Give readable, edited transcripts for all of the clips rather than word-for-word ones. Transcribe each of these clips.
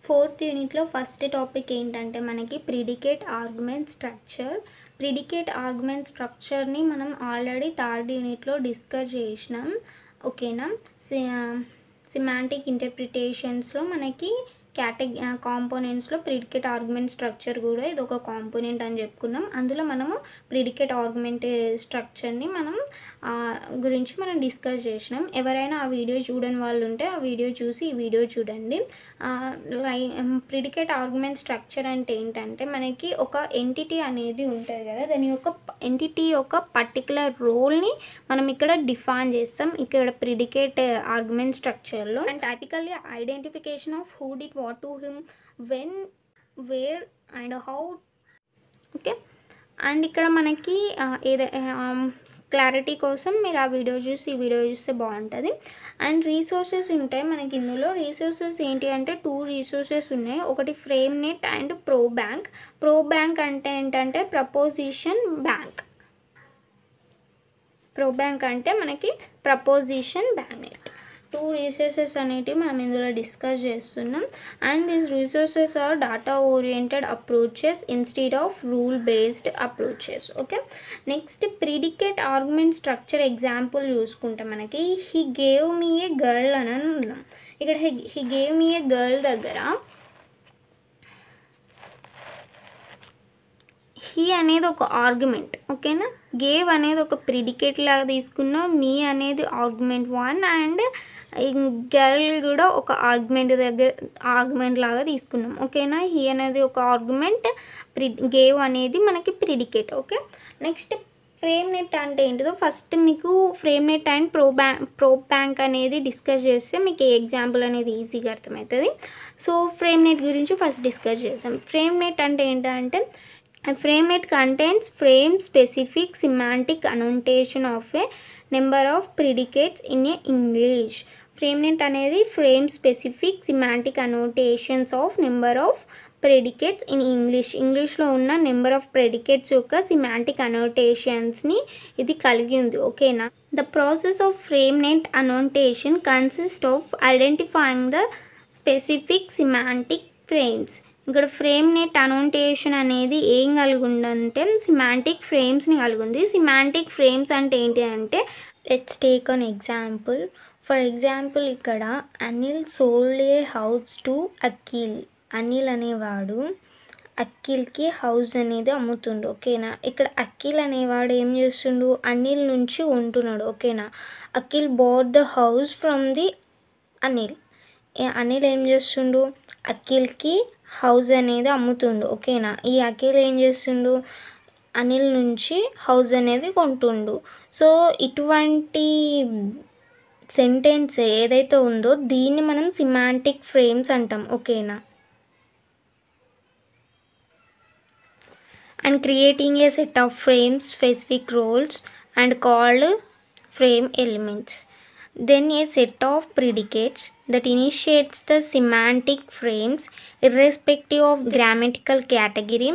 Fourth యూనిట్లో first topic ఏంటంటే మనకి predicate argument structure. Predicate argument స్ట్రక్చర్ని మనం ఆల్రెడీ థర్డ్ యూనిట్లో డిస్కస్ చేసినాం. ఓకేనా. సిమాంటిక్ ఇంటర్ప్రిటేషన్స్లో మనకి కాంపోనెంట్స్లో ప్రిడికేట్ ఆర్గ్యుమెంట్ స్ట్రక్చర్ కూడా ఇది ఒక కాంపోనెంట్ అని చెప్పుకున్నాం. అందులో మనము ప్రిడికేట్ ఆర్గ్యుమెంట్ స్ట్రక్చర్ని గురించి మనం డిస్కస్ చేసినాం. ఎవరైనా ఆ వీడియో చూడని వాళ్ళు ఉంటే ఆ వీడియో చూసి ఈ వీడియో చూడండి. ప్రిడికేట్ ఆర్గ్యుమెంట్ స్ట్రక్చర్ అంటే ఏంటంటే మనకి ఒక ఎంటిటీ అనేది ఉంటుంది కదా, దాని యొక్క ఎంటిటీ యొక్క పర్టికులర్ రోల్ని మనం ఇక్కడ డిఫైన్ చేస్తాం ఇక్కడ ప్రిడికేట్ ఆర్గ్యుమెంట్ స్ట్రక్చర్లో. And typically identification of who did what to him, when, where and how. Okay. And ఇక్కడ మనకి క్లారిటీ కోసం మీరు ఆ వీడియో చూసి ఈ వీడియో చూస్తే బాగుంటుంది. అండ్ రీసోర్సెస్ ఉంటాయి మనకి ఇందులో. రీసోర్సెస్ ఏంటి అంటే 2 రీసోర్సెస్ ఉన్నాయి. ఒకటి frame net and pro bank. Pro bank అంటే ఏంటంటే ప్రపోజిషన్ బ్యాంక్. ప్రో బ్యాంక్ అంటే మనకి ప్రపోజిషన్ బ్యాంక్. 2 రీసోర్సెస్ అనేటివి మనం ఇందులో డిస్కస్ చేస్తున్నాం. And these resources are data oriented approaches instead of rule based approaches. Okay. Next predicate argument structure example చూసుకుంటే మనకి he gave me a girl అని ఉన్నాం. ఇక్కడ he gave me a girl దగ్గర హీ అనేది ఒక ఆర్గ్యుమెంట్. ఓకేనా. గేవ్ అనేది ఒక ప్రిడికేట్ లాగా తీసుకున్నాం. మీ అనేది ఆర్గ్యుమెంట్ 1 అండ్ గర్ల్ కూడా ఒక ఆర్గ్యుమెంట్ లాగా తీసుకున్నాం. ఓకేనా. హీ అనేది ఒక ఆర్గ్యుమెంట్, గేవ్ అనేది మనకి predicate. Okay. Next frame net అంటే ఏంటిదో ఫస్ట్ మీకు frame net and pro bank అనేది డిస్కస్ చేస్తే మీకు ఏ ఎగ్జాంపుల్ అనేది ఈజీగా అర్థమవుతుంది. సో ఫ్రేమ్ నెట్ గురించి ఫస్ట్ డిస్కస్ చేస్తాం. ఫ్రేమ్ నెట్ అంటే ఏంటంటే frame net contains frame specific semantic annotation of a number of predicates in a English. Frame net అనేది frame specific semantic annotations of number of predicates in English. ఇంగ్లీష్లో ఉన్న number of predicates యొక్క semantic అనోటేషన్స్ని ఇది కలిగి ఉంది. ఓకేనా. The process of frame net annotation consist of identifying the specific semantic frames. ఇక్కడ frame net annotation అనేది ఏం కలిగి ఉందంటే సిమాంటిక్ ఫ్రేమ్స్ని కలిగి ఉంది. సిమాంటిక్ ఫ్రేమ్స్ అంటే ఏంటి అంటే let's take an example. For example ఇక్కడ Anil sold a house to Akhil. Anil అనేవాడు అఖిల్కి హౌస్ అనేది అమ్ముతుండు. ఓకేనా. ఇక్కడ అఖిల్ అనేవాడు ఏం చేస్తుండు, అనిల్ నుంచి కొంటున్నాడు. ఓకేనా. Akhil boat the house from the Anil. Anil ఏం చేస్తుండు, అఖిల్కి హౌస్ అనేది అమ్ముతుండు. ఓకేనా. ఈ అఖిల్ ఏం చేస్తుండు, అనిల్ నుంచి హౌస్ అనేది కొంటుండు. సో ఇటువంటి సెంటెన్స్ ఏదైతే ఉందో దీన్ని మనం సిమాంటిక్ ఫ్రేమ్స్ అంటాం. ఓకేనా. And creating a set of frames specific roles and called frame elements. Then a set of predicates that initiates the semantic frames irrespective of grammatical category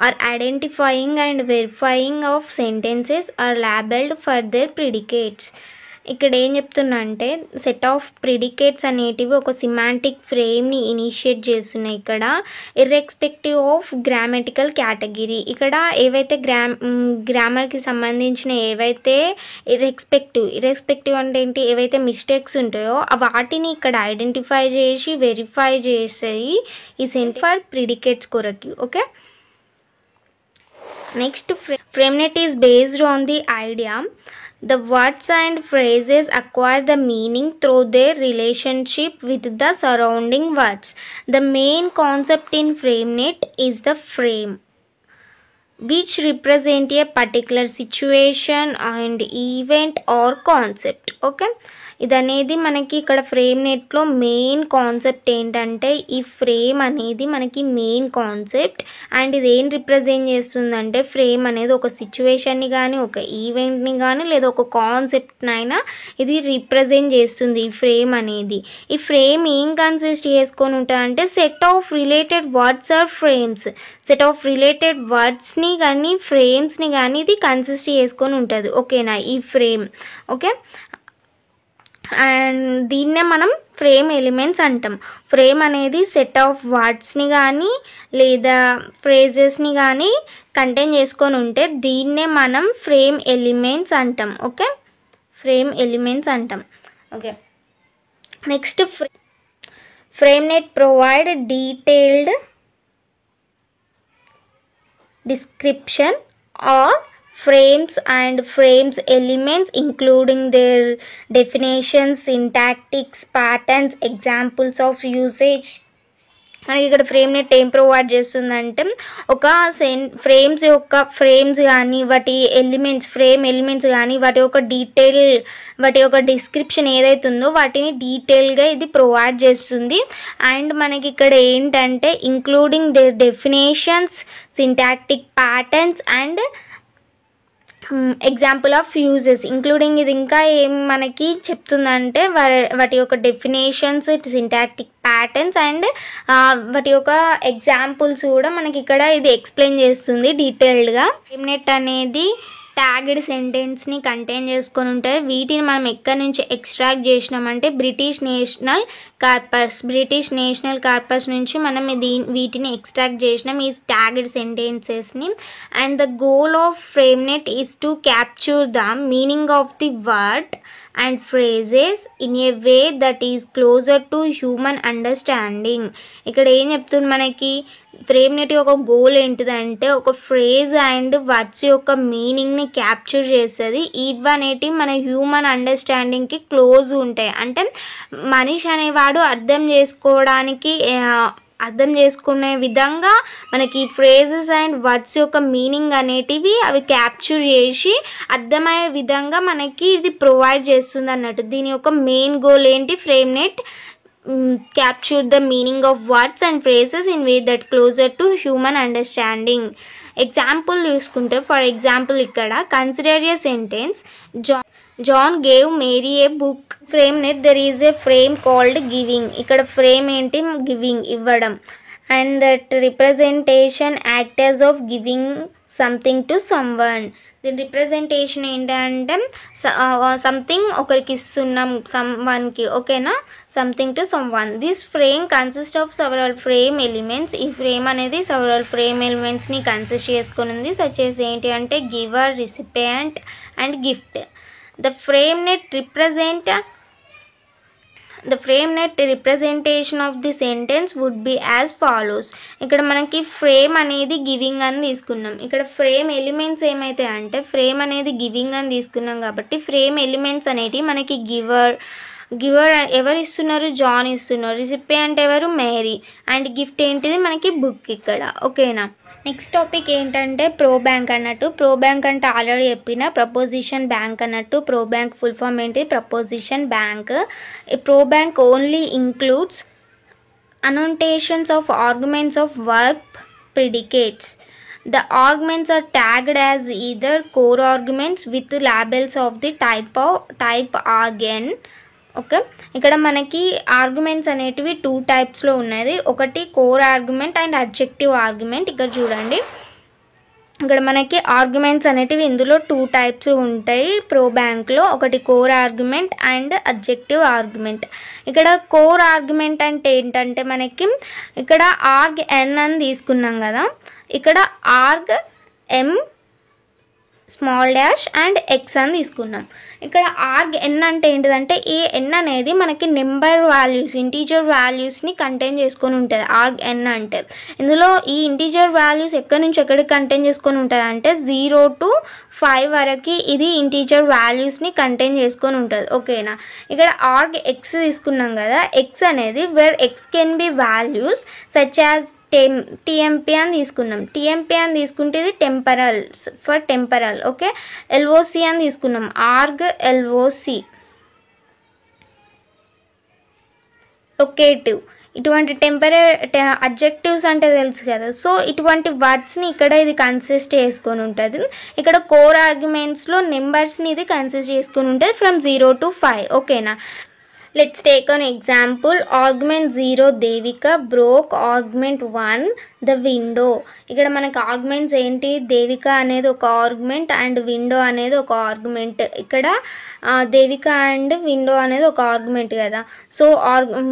or identifying and verifying of sentences are labeled for their predicates. ఇక్కడ ఏం చెప్తున్నా అంటే set of predicates అనేటివి ఒక semantic ఫ్రేమ్ని initiate చేస్తున్నాయి ఇక్కడ irrespective of grammatical category. ఇక్కడ ఏవైతే గ్రామర్కి సంబంధించిన ఏవైతే ఇర్రెస్పెక్టివ్ అంటే ఏంటి, ఏవైతే మిస్టేక్స్ ఉంటాయో వాటిని ఇక్కడ ఐడెంటిఫై చేసి వెరిఫై చేస్తాయి ఈ సెట్ ఫర్ ప్రిడికేట్స్ కొరకు. Okay. Next frame net is based on the idea the words and phrases acquire the meaning through their relationship with the surrounding words. The main concept in FrameNet is the frame, which represent a particular situation and event or concept. Okay. ఇదనేది మనకి ఇక్కడ frame నెట్లో main concept ఏంటంటే ఈ frame అనేది మనకి main concept. And ఇది ఏం represent చేస్తుందంటే ఫ్రేమ్ అనేది ఒక సిచ్యువేషన్ని కానీ ఒక ఈవెంట్ని కానీ లేదా ఒక కాన్సెప్ట్నైనా ఇది రిప్రజెంట్ చేస్తుంది ఈ ఫ్రేమ్ అనేది. ఈ ఫ్రేమ్ ఏం కన్సిస్ట్ చేసుకొని ఉంటుంది అంటే set of related words or frames. Set of related వర్డ్స్ని కానీ ఫ్రేమ్స్ని కానీ ఇది కన్సిస్ట్ చేసుకొని ఉంటుంది. ఓకేనా. ఈ ఫ్రేమ్. ఓకే. అండ్ దీన్నే మనం ఫ్రేమ్ ఎలిమెంట్స్ అంటాం. ఫ్రేమ్ అనేది సెట్ ఆఫ్ వర్డ్స్ని కానీ లేదా ఫ్రేజెస్ని కానీ కంటైన్ చేసుకొని ఉంటే దీన్నే మనం ఫ్రేమ్ ఎలిమెంట్స్ అంటాం. ఓకే, ఫ్రేమ్ ఎలిమెంట్స్ అంటాం. Okay, next FrameNet provide detailed description of frames and frames elements including their definitions, syntactics, patterns, examples of usage. మనకి ఇక్కడ FrameNet ఏం ప్రొవైడ్ చేస్తుందంటే ఒక ఫ్రేమ్స్ యొక్క ఫ్రేమ్స్ కానీ వాటి ఎలిమెంట్స్ ఫ్రేమ్ ఎలిమెంట్స్ కానీ వాటి యొక్క డిస్క్రిప్షన్ ఏదైతే ఉందో వాటిని డీటెయిల్గా ఇది ప్రొవైడ్ చేస్తుంది. అండ్ మనకి ఇక్కడ ఏంటంటే including there definitions, syntactic patterns and example of uses. Including ఇది ఇంకా ఏం మనకి చెప్తుందంటే వాటి యొక్క డెఫినేషన్స్, సింటాక్టిక్ ప్యాటర్న్స్ అండ్ వాటి యొక్క ఎగ్జాంపుల్స్ కూడా మనకి ఇక్కడ ఇది ఎక్స్ప్లెయిన్ చేస్తుంది డీటెయిల్డ్గా. FrameNet అనేది ట్యాగ్డ్ సెంటెన్స్ని కంటైన్ చేసుకొని ఉంటుంది. వీటిని మనం ఎక్కడి నుంచి ఎక్స్ట్రాక్ట్ చేసినామంటే బ్రిటిష్ నేషనల్ కార్పస్ నుంచి మనం వీటిని ఎక్స్ట్రాక్ట్ చేసినాం ఈ ట్యాగ్డ్ సెంటెన్సెస్ని. And the goal of FrameNet is to capture the meaning of the word and phrases in a way that is closer to human understanding. ఇక్కడ ఏం చెప్తుంది మనకి FrameNet యొక్క గోల్ ఏంటిదంటే ఒక ఫ్రేజ్ అండ్ వర్డ్స్ యొక్క మీనింగ్ని క్యాప్చర్ చేస్తుంది. ఇవనేటివి మన హ్యూమన్ అండర్స్టాండింగ్కి క్లోజ్ ఉంటాయి. అంటే మనిషి అనేవాడు అర్థం చేసుకునే విధంగా మనకి ఫ్రేజెస్ అండ్ వర్డ్స్ యొక్క మీనింగ్ అనేటివి అవి క్యాప్చర్ చేసి అర్థమయ్యే విధంగా మనకి ఇది ప్రొవైడ్ చేస్తుంది అన్నట్టు. దీని యొక్క మెయిన్ గోల్ ఏంటి? FrameNet capture the meaning of words and phrases in way that closer to human understanding. Example చూసుకుంటే ఫర్ ఎగ్జాంపుల్ ఇక్కడ consider A sentence, John gave Mary a book. FrameNet there is a frame called giving. ఇక్కడ frame ఏంటి? Giving, ఇవ్వడం. And that representation act as of giving something to someone. దీని representation ఏంటంటే something ఒకరికి ఇస్తున్నాం, సమ్వన్కి. ఓకేనా, something to someone. This frame consist of several frame elements. ఈ frame అనేది సెవరల్ ఫ్రేమ్ ఎలిమెంట్స్ని కన్సిస్ట్ చేసుకుని ఉంది. సచ్ as ఏంటి అంటే giver, recipient and gift. The FrameNet representation of the sentence would be as follows. ఇక్కడ మనకి ఫ్రేమ్ అనేది giving అని తీసుకున్నాం. ఇక్కడ ఫ్రేమ్ ఎలిమెంట్స్ ఏమైతే అంటే ఫ్రేమ్ అనేది గివింగ్ అని తీసుకున్నాం కాబట్టి ఫ్రేమ్ ఎలిమెంట్స్ అనేటివి మనకి గివర్ ఎవరు ఇస్తున్నారు? జాన్ ఇస్తున్నారు. రిసిపియంట్ ఎవరు? మేరీ. అండ్ గిఫ్ట్ ఏంటిది? మనకి బుక్ ఇక్కడ. ఓకేనా. నెక్స్ట్ టాపిక్ ఏంటంటే ప్రో బ్యాంక్ అన్నట్టు. ప్రో బ్యాంక్ అంటే ఆల్రెడీ చెప్పిన ప్రపోజిషన్ బ్యాంక్ అన్నట్టు. ప్రో బ్యాంక్ ఫుల్ ఫామ్ ఏంటి? Proposition bank. Pro bank only includes annotations of arguments of verb predicates. The arguments are tagged as either core arguments with labels of the type argn. Okay, ఇక్కడ మనకి arguments అనేటివి 2 టైప్స్లో ఉన్నాయి. ఒకటి core argument and adjective argument. ఇక్కడ చూడండి, ఇక్కడ మనకి arguments అనేటివి ఇందులో 2 టైప్స్ ఉంటాయి ప్రో బ్యాంక్లో. ఒకటి core argument and adjective argument. ఇక్కడ కోర్ ఆర్గ్యుమెంట్ అంటే ఏంటంటే మనకి ఇక్కడ ఆర్గ్ ఎన్ అని తీసుకున్నాం కదా, ఇక్కడ org M small dash and X అని తీసుకున్నాం. ఇక్కడ ఆర్గ్ ఎన్ అంటే ఏంటిదంటే ఈ ఎన్ అనేది మనకి నెంబర్ వాల్యూస్, ఇంటీజర్ వాల్యూస్ని కంటైన్ చేసుకొని ఉంటుంది ఆర్గ్ ఎన్ అంటే. ఇందులో ఈ ఇంటీజర్ వాల్యూస్ ఎక్కడి నుంచి ఎక్కడికి కంటైన్ చేసుకొని ఉంటుంది అంటే 0 to 5 వరకు ఇది ఇంటీజర్ వాల్యూస్ని కంటైన్ చేసుకొని ఉంటుంది. ఓకేనా. ఇక్కడ ఆర్గ్ ఎక్స్ తీసుకున్నాం కదా, ఎక్స్ అనేది where x can be values such as TMP అని తీసుకున్నాం. టీఎంపీ అని తీసుకుంటే ఇది ఫర్ టెంపరల్. ఓకే, ఎల్ఓసి అని తీసుకున్నాం, ఆర్గ్ ఎల్ఓసి. లొకేటివ్, ఇటువంటి అడ్జెక్టివ్స్ అంటే తెలుసు కదా. సో ఇటువంటి వర్డ్స్ని ఇక్కడ ఇది కన్సిస్ట్ చేసుకొని ఉంటుంది. ఇక్కడ కోర్ ఆర్గ్యుమెంట్స్లో నెంబర్స్ని ఇది కన్సిస్ట్ చేసుకొని ఉంటుంది ఫ్రమ్ 0 to 5. ఓకేనా. Let's take an example. Argument 0 Devika broke. Argument 1 the window. ఇక్కడ మనకి ఆర్గ్యుమెంట్స్ ఏంటి, దేవిక అనేది ఒక ఆర్గ్యుమెంట్ అండ్ విండో అనేది ఒక ఆర్గ్యుమెంట్. ఇక్కడ దేవిక అండ్ విండో అనేది ఒక ఆర్గ్యుమెంట్ కదా. సో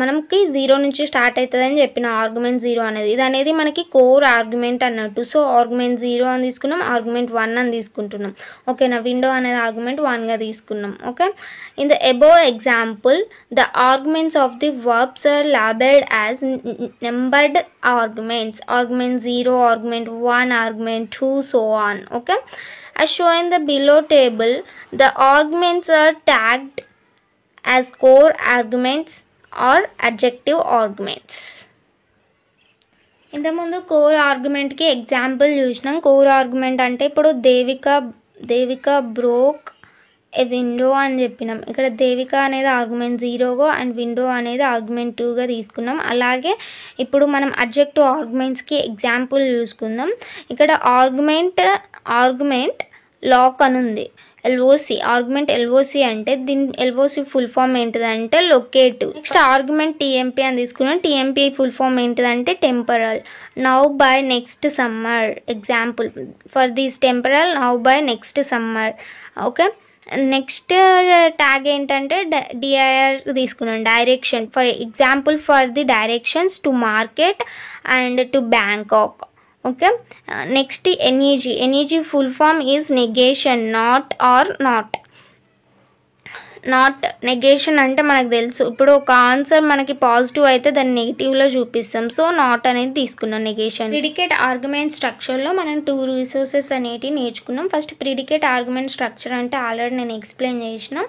మనకి 0 నుంచి స్టార్ట్ అవుతుంది అని చెప్పిన ఆర్గ్యుమెంట్ 0 అనేది. ఇది అనేది మనకి కోర్ ఆర్గ్యుమెంట్ అన్నట్టు. సో ఆర్గ్యుమెంట్ 0 అని తీసుకున్నాం, ఆర్గ్యుమెంట్ 1 అని తీసుకుంటున్నాం. ఓకేనా, విండో అనేది ఆర్గ్యుమెంట్ 1గా తీసుకున్నాం. Okay, in the above example the arguments of the verbs are labeled as numbered arguments. Argument 0, argument 1, argument 2, so on. Okay, as shown in the below table, the arguments are tagged as core arguments or adjective arguments. ఇంతకుముందు core ఆర్గ్యుమెంట్కి example చూసినాం. Core argument అంటే ఇప్పుడు Devika broke ఏ window అని చెప్పినాం. ఇక్కడ దేవిక అనేది argument 0గా and window అనేది argument 2గా తీసుకున్నాం. అలాగే ఇప్పుడు మనం అడ్జెక్టివ్ ఆర్గ్యుమెంట్స్కి ఎగ్జాంపుల్ చూసుకుందాం. ఇక్కడ ఆర్గ్యుమెంట్ లాక్ అని ఉంది, ఎల్ఓసి ఆర్గ్యుమెంట్ ఎల్ఓసి అంటే దీని ఎల్ఓసి ఫుల్ ఫామ్ ఏంటిదంటే లొకేటివ్. నెక్స్ట్ ఆర్గ్యుమెంట్ టీఎంపీ అని తీసుకున్నాం. టీఎంపీ ఫుల్ ఫామ్ ఏంటిదంటే temporal. Now by next summer example for this temporal now by next summer. Okay, next tag ఏంటంటే DIR తీసుకున్నాం, direction. For example for the directions to market and to Bangkok. Okay, next NEG full form is negation, not or not. Negation అంటే మనకు తెలుసు, ఇప్పుడు ఒక answer మనకి positive అయితే దాన్ని నెగిటివ్లో చూపిస్తాం. సో నాట్ అనేది తీసుకున్నాం నెగేషన్. ప్రిడికేట్ ఆర్గ్యుమెంట్ స్ట్రక్చర్లో మనం 2 రిసోర్సెస్ అనేటివి నేర్చుకున్నాం. ఫస్ట్ ప్రిడికేట్ ఆర్గ్యుమెంట్ స్ట్రక్చర్ అంటే ఆల్రెడీ నేను ఎక్స్ప్లెయిన్ చేసిన.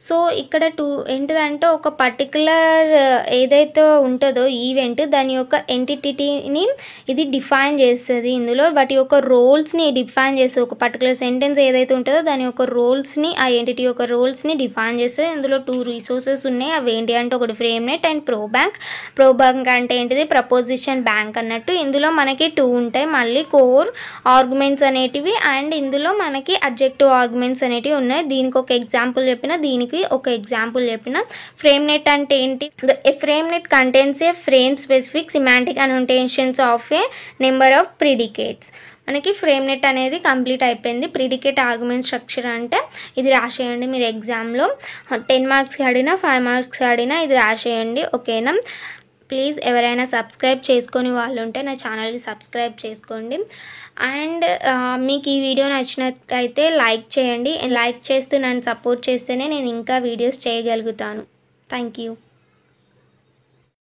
సో ఇక్కడ ఏంటిదంటే ఒక పర్టికులర్ ఏదైతే ఉంటుందో ఈవెంట్ దాని యొక్క ఎంటిటీని ఇది డిఫైన్ చేస్తుంది. ఇందులో వాటి యొక్క రోల్స్ని డిఫైన్ చేస్తుంది. ఒక పర్టికులర్ సెంటెన్స్ ఏదైతే ఉంటుందో దాని యొక్క రోల్స్ని, ఆ ఎంటిటీ యొక్క రోల్స్ని డిఫైన్ చేస్తుంది. ఇందులో 2 రిసోర్సెస్ ఉన్నాయి. అవి ఏంటి అంటే ఒకటి frame net and pro bank అంటే ఏంటిది ప్రపోజిషన్ బ్యాంక్ అన్నట్టు. ఇందులో మనకి 2 ఉంటాయి, మళ్ళీ కోర్ ఆర్గ్యుమెంట్స్ అనేటివి అండ్ ఇందులో మనకి అడ్జెక్టివ్ ఆర్గ్యుమెంట్స్ అనేటివి ఉన్నాయి. దీనికి ఒక ఎగ్జాంపుల్ చెప్పిన, దీనికి ఒక ఎగ్జాంపుల్ చెప్పిన. ఫ్రేమ్ నెట్ అంటే ఏంటి, frame net contains A frame specific semantic annotations of A number of predicates. మనకి ఫ్రేమ్ నెట్ అనేది కంప్లీట్ అయిపోయింది. ప్రిడికేట్ ఆర్గ్యుమెంట్ స్ట్రక్చర్ అంటే ఇది రాసేయండి మీరు ఎగ్జామ్లో. 10 మార్క్స్కి అడిగినా 5 మార్క్స్కి అడిగినా ఇది రాసేయండి. ఓకేనా, ప్లీజ్ ఎవరైనా సబ్స్క్రైబ్ చేసుకొని వాళ్ళు ఉంటే నా ఛానల్ని సబ్స్క్రైబ్ చేసుకోండి. అండ్ మీకు ఈ వీడియో నచ్చినట్లయితే లైక్ చేయండి. లైక్ చేస్తూ నన్ను సపోర్ట్ చేస్తేనే నేను ఇంకా వీడియోస్ చేయగలుగుతాను. Thank you.